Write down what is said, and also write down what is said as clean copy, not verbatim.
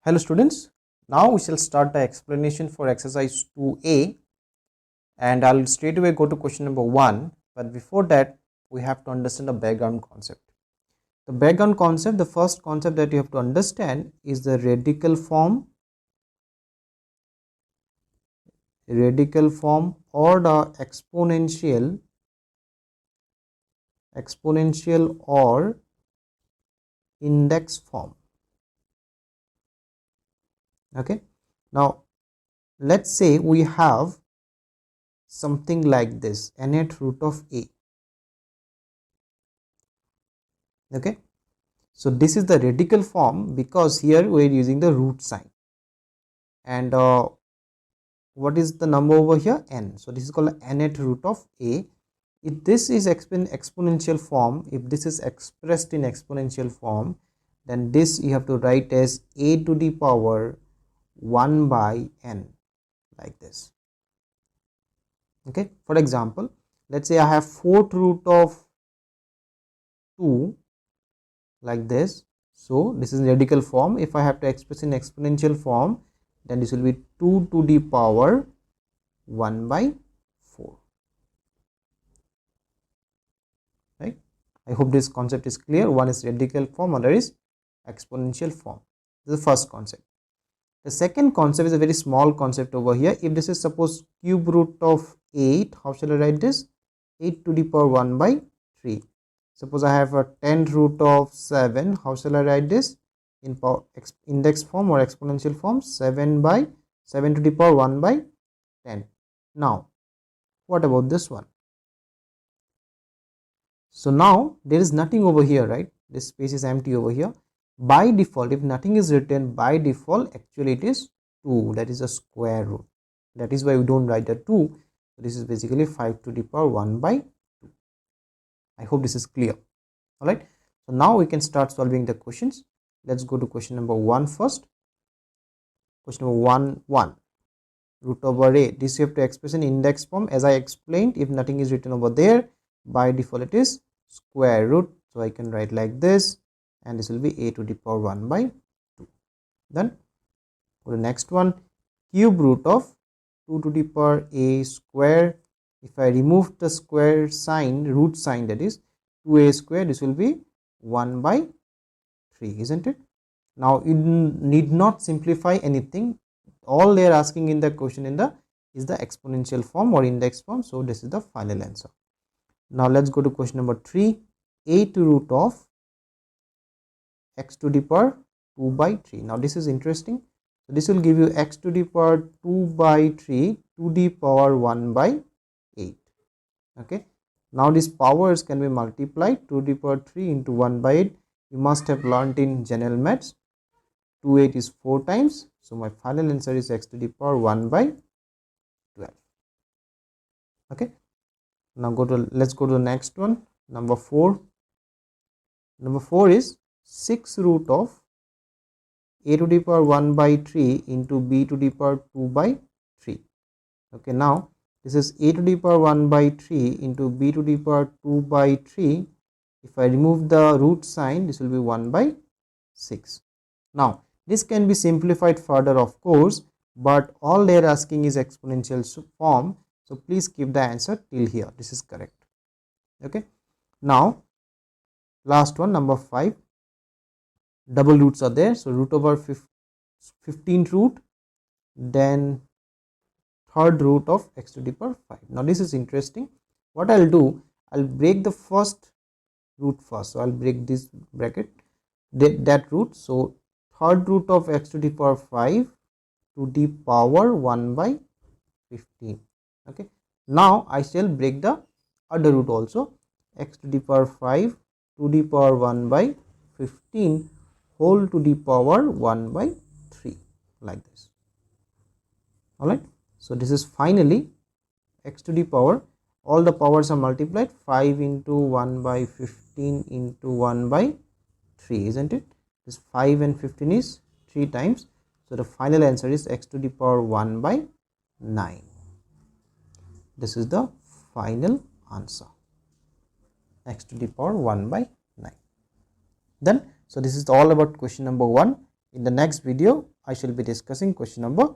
Hello students, now we shall start the explanation for exercise 2a and I'll straight away go to question number 1, but before that we have to understand the background concept. The background concept, the first concept that you have to understand is the radical form or the exponential or index form. Okay, now let's say we have something like this, nth root of a. Okay, so this is the radical form because here we are using the root sign, and what is the number over here? N. So this is called nth root of a. If this is exponential form, if this is expressed in exponential form, then this you have to write as a to the power 1 by n, like this. Okay, for example, let's say I have 4th root of 2 like this. So this is radical form. If I have to express in exponential form, then this will be 2 to the power 1 by 4. Right, I hope this concept is clear. One is radical form, other is exponential form. This is the first concept. The second concept is a very small concept over here. If this is suppose cube root of 8, how shall I write this? 8 to the power 1 by 3. Suppose I have a 10 root of 7, how shall I write this in index form or exponential form? 7 to the power 1 by 10. Now what about this one? So now there is nothing over here, right? This space is empty over here. By default, if nothing is written, by default actually it is 2, that is a square root. That is why we don't write the 2. So this is basically 5 to the power 1 by 2. I hope this is clear. Alright, so now we can start solving the questions. Let's go to question number 1 first. Question number 1, root over a. This you have to express in index form. As I explained, if nothing is written over there, by default it is square root. So I can write like this, and this will be a to the power 1 by 2. Then go to the next one, cube root of 2 to the power a square. If I remove the square sign, root sign, that is 2a square, this will be 1 by 3, isn't it? Now you need not simplify anything. All they are asking in the question is the exponential form or index form. So this is the final answer. Now let's go to question number 3, a to root of x to the power 2 by 3. Now this is interesting. So this will give you x to the power 2 by 3 to the power 1 by 8. Okay, now these powers can be multiplied. 2 to the power 3 into 1 by 8. You must have learnt in general maths. 2 8 is 4 times. So my final answer is x to the power 1 by 12. Okay, now let's go to the next one, number 4. Number 4 is 6 root of a to the power 1 by 3 into b to the power 2 by 3. Okay, now this is a to the power 1 by 3 into b to the power 2 by 3. If I remove the root sign, this will be 1 by 6. Now this can be simplified further, of course, but all they are asking is exponential form. So please keep the answer till here. This is correct. Okay, now last one, number 5. Double roots are there. So root over 15th root, then third root of x to the power 5. Now this is interesting. What I'll do, I'll break the first root first. So I'll break this bracket, that root. So third root of x to the power 5 to the power 1 by 15. Okay, now I shall break the other root also, x to the power 5 to the power 1 by 15 whole to the power 1 by 3, like this. Alright, so this is finally x to the power, all the powers are multiplied, 5 into 1 by 15 into 1 by 3, isn't it? This 5 and 15 is 3 times. So the final answer is x to the power 1 by 9. This is the final answer, x to the power 1 by 9. Then, so this is all about question number 1. In the next video, I shall be discussing question number